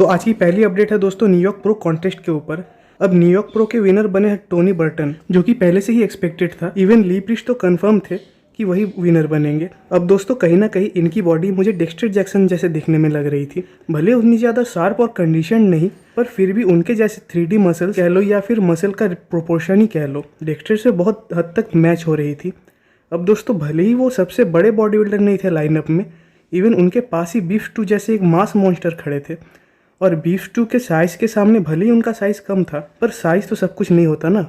तो आज की पहली अपडेट है दोस्तों न्यूयॉर्क प्रो कॉन्टेस्ट के ऊपर। अब न्यूयॉर्क प्रो के विनर बने हैं टोनी बर्टन, जो कि पहले से ही एक्सपेक्टेड था। इवन ली प्रीस्ट तो कंफर्म थे कि वही विनर बनेंगे। अब दोस्तों कहीं ना कहीं इनकी बॉडी मुझे डेक्स्टर जैक्सन जैसे दिखने में लग रही थी। भले उतनी ज़्यादा शार्प और कंडीशन नहीं, पर फिर भी उनके जैसे 3D मसल कह लो या फिर मसल का प्रोपोर्शन ही कह लो, डेक्स्टर से बहुत हद तक मैच हो रही थी। अब दोस्तों भले ही वो सबसे बड़े बॉडी बिल्डर नहीं थे लाइनअप में, इवन उनके पास ही बीफ स्टू जैसे एक मास मॉन्स्टर खड़े थे। और बीफ स्टू के साइज़ के सामने भले ही उनका साइज़ कम था, पर साइज़ तो सब कुछ नहीं होता ना।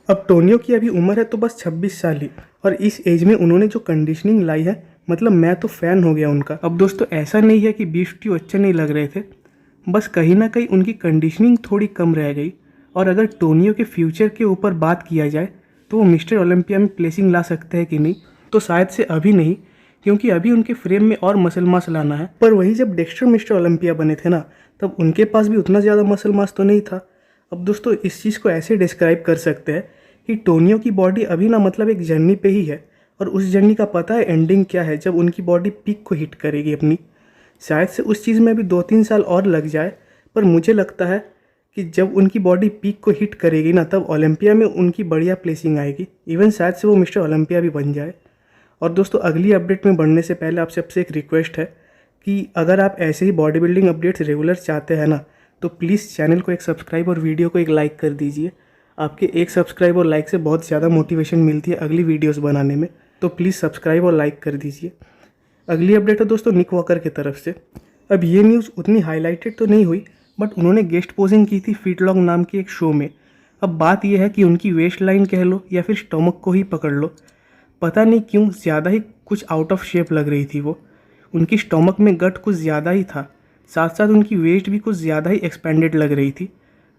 अब टोनियो की अभी उम्र है तो बस 26 साल ही, और इस एज में उन्होंने जो कंडीशनिंग लाई है, मतलब मैं तो फ़ैन हो गया उनका। अब दोस्तों ऐसा नहीं है कि बीफ स्टू अच्छे नहीं लग रहे थे, बस कहीं ना कहीं उनकी कंडीशनिंग थोड़ी कम रह गई। और अगर टोनियो के फ्यूचर के ऊपर बात किया जाए तो वो मिस्टर ओलंपिया में प्लेसिंग ला सकते हैं कि नहीं, तो शायद से अभी नहीं, क्योंकि अभी उनके फ्रेम में और मसल मास लाना है। पर वही जब डेक्स्टर मिस्टर ओलंपिया बने थे ना, तब उनके पास भी उतना ज़्यादा मसल मास तो नहीं था। अब दोस्तों इस चीज़ को ऐसे डिस्क्राइब कर सकते हैं कि टोनियो की बॉडी अभी ना मतलब एक जर्नी पे ही है, और उस जर्नी का पता है एंडिंग क्या है, जब उनकी बॉडी पीक को हिट करेगी अपनी। शायद से उस चीज़ में भी 2-3 साल और लग जाए, पर मुझे लगता है कि जब उनकी बॉडी पीक को हिट करेगी ना, तब ओलंपिया में उनकी बढ़िया प्लेसिंग आएगी। इवन शायद से वो मिस्टर ओलंपिया भी बन जाए। और दोस्तों अगली अपडेट में बढ़ने से पहले आप सबसे एक रिक्वेस्ट है कि अगर आप ऐसे ही बॉडी बिल्डिंग अपडेट्स रेगुलर चाहते हैं ना, तो प्लीज़ चैनल को एक सब्सक्राइब और वीडियो को एक लाइक कर दीजिए। आपके एक सब्सक्राइब और लाइक से बहुत ज़्यादा मोटिवेशन मिलती है अगली वीडियोस बनाने में, तो प्लीज़ सब्सक्राइब और लाइक कर दीजिए। अगली अपडेट है दोस्तों निक वॉकर की तरफ से। अब ये न्यूज़ उतनी हाईलाइटेड तो नहीं हुई, बट उन्होंने गेस्ट पोजिंग की थी फीटलॉन्ग नाम के एक शो में। अब बात यह है कि उनकी वेस्ट लाइन कह लो या फिर स्टमक को ही पकड़ लो, पता नहीं क्यों ज़्यादा ही कुछ आउट ऑफ शेप लग रही थी वो। उनकी स्टमक में गट कुछ ज़्यादा ही था, साथ साथ उनकी वेस्ट भी कुछ ज़्यादा ही एक्सपेंडेड लग रही थी।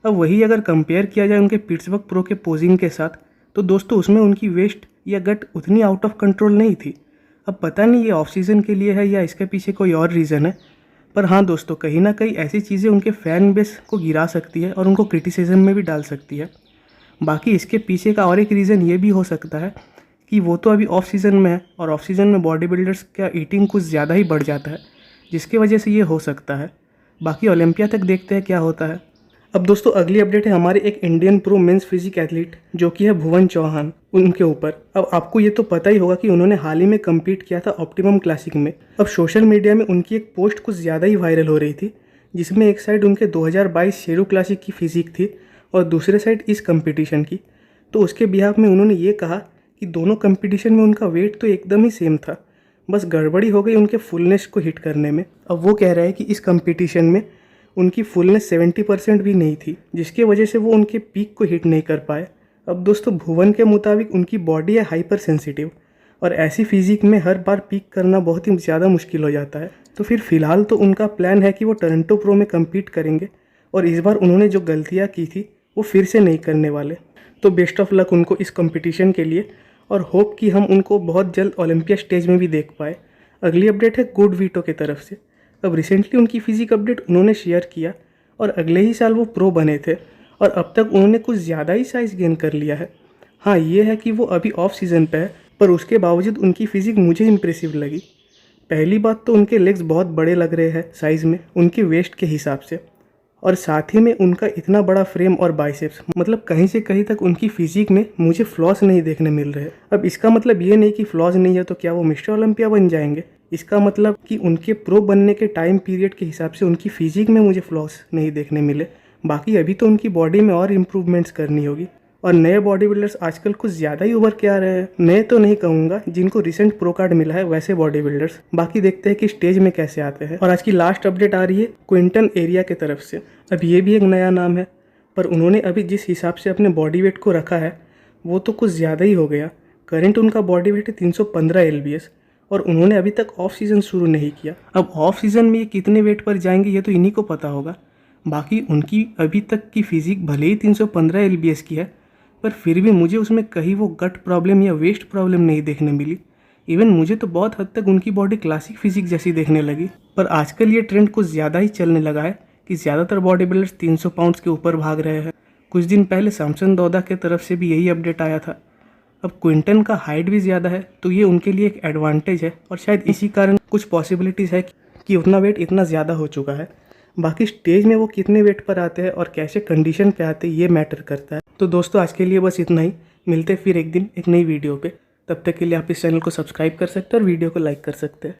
अब वही अगर कंपेयर किया जाए उनके पिट्सबर्ग प्रो के पोजिंग के साथ, तो दोस्तों उसमें उनकी वेस्ट या गट उतनी आउट ऑफ कंट्रोल नहीं थी। अब पता नहीं ये ऑफ सीज़न के लिए है या इसके पीछे कोई और रीज़न है, पर हाँ दोस्तों कहीं ना कहीं ऐसी चीज़ें उनके फ़ैन बेस को गिरा सकती है और उनको क्रिटिसिज्म में भी डाल सकती है। बाकी इसके पीछे का और एक रीज़न ये भी हो सकता है कि वो तो अभी ऑफ सीज़न में है, और ऑफ सीज़न में बॉडी बिल्डर्स का ईटिंग कुछ ज़्यादा ही बढ़ जाता है, जिसकी वजह से ये हो सकता है। बाकी ओलंपिया तक देखते हैं क्या होता है। अब दोस्तों अगली अपडेट है हमारे एक Indian pro men's physique athlete, जो कि है भुवन चौहान, उनके ऊपर। अब आपको ये तो पता ही होगा कि उन्होंने हाल ही में कम्पीट किया था ऑप्टिमम क्लासिक में। अब सोशल मीडिया में उनकी एक पोस्ट कुछ ज़्यादा ही वायरल हो रही थी, जिसमें एक साइड उनके 2022 शेरू क्लासिक की फिजिक थी और दूसरे साइड इस कंपटीशन की। तो उसके बिहाफ में उन्होंने ये कहा कि दोनों कंपटीशन में उनका वेट तो एकदम ही सेम था, बस गड़बड़ी हो गई उनके फुलनेस को हिट करने में। अब वो कह रहे हैं कि इस कंपटीशन में उनकी फुलनेस 70% भी नहीं थी, जिसकी वजह से वो उनके पीक को हिट नहीं कर पाए। अब दोस्तों भुवन के मुताबिक उनकी बॉडी है हाइपर सेंसिटिव, और ऐसी फिजिक में हर बार पीक करना बहुत ही ज़्यादा मुश्किल हो जाता है। तो फिर फ़िलहाल तो उनका प्लान है कि वो टोरंटो प्रो में कम्पीट करेंगे, और इस बार उन्होंने जो गलतियाँ की थी वो फिर से नहीं करने वाले। तो बेस्ट ऑफ लक उनको इस कंपटीशन के लिए, और होप कि हम उनको बहुत जल्द ओलंपिया स्टेज में भी देख पाए। अगली अपडेट है गुड वीटो की तरफ से। अब रिसेंटली उनकी फिजिक अपडेट उन्होंने शेयर किया, और अगले ही साल वो प्रो बने थे, और अब तक उन्होंने कुछ ज़्यादा ही साइज़ गेन कर लिया है। हाँ ये है कि वो अभी ऑफ सीज़न पे है, पर उसके बावजूद उनकी फिजिक मुझे इंप्रेसिव लगी। पहली बात तो उनके लेग्स बहुत बड़े लग रहे हैं साइज़ में उनके वेस्ट के हिसाब से, और साथ ही में उनका इतना बड़ा फ्रेम और बाइसेप्स, मतलब कहीं से कहीं तक उनकी फिजिक में मुझे फ्लॉस नहीं देखने मिल रहे। अब इसका मतलब ये नहीं कि फ्लॉस नहीं है तो क्या वो मिस्टर ओलंपिया बन जाएंगे। इसका मतलब कि उनके प्रो बनने के टाइम पीरियड के हिसाब से उनकी फिजिक में मुझे फ्लॉस नहीं देखने मिले। बाकी अभी तो उनकी बॉडी में और इम्प्रूवमेंट्स करनी होगी। और नए बॉडी बिल्डर्स आजकल कुछ ज़्यादा ही उभर के आ रहे हैं। नए तो नहीं कहूँगा, जिनको रिसेंट प्रो कार्ड मिला है वैसे बॉडी बिल्डर्स। बाकी देखते हैं कि स्टेज में कैसे आते हैं। और आज की लास्ट अपडेट आ रही है क्विंटन एरिया की तरफ से। अब ये भी एक नया नाम है, पर उन्होंने अभी जिस हिसाब से अपने बॉडी वेट को रखा है वो तो कुछ ज़्यादा ही हो गया। करेंट उनका बॉडी वेट है 315 LBS, और उन्होंने अभी तक ऑफ सीज़न शुरू नहीं किया। अब ऑफ सीज़न में ये कितने वेट पर जाएंगे ये तो इन्हीं को पता होगा। बाकी उनकी अभी तक की फिजिक भले ही 315 LBS की है, पर फिर भी मुझे उसमें कहीं वो गट प्रॉब्लम या वेस्ट प्रॉब्लम नहीं देखने मिली। इवन मुझे तो बहुत हद तक उनकी बॉडी क्लासिक फिजिक जैसी देखने लगी। पर आजकल ये ट्रेंड कुछ ज़्यादा ही चलने लगा है कि ज़्यादातर बॉडी बिल्डर्स 300 पाउंड्स के ऊपर भाग रहे हैं। कुछ दिन पहले सैमसन दौदा के तरफ से भी यही अपडेट आया था। अब क्विंटन का हाइट भी ज़्यादा है, तो ये उनके लिए एक एडवांटेज है, और शायद इसी कारण कुछ पॉसिबिलिटीज़ है कि उतना वेट इतना ज़्यादा हो चुका है। बाकी स्टेज में वो कितने वेट पर आते हैं और कैसे कंडीशन पे आते हैं ये मैटर करता है। तो दोस्तों आज के लिए बस इतना ही, मिलते फिर एक दिन एक नई वीडियो पे। तब तक के लिए आप इस चैनल को सब्सक्राइब कर सकते हैं और वीडियो को लाइक कर सकते हैं।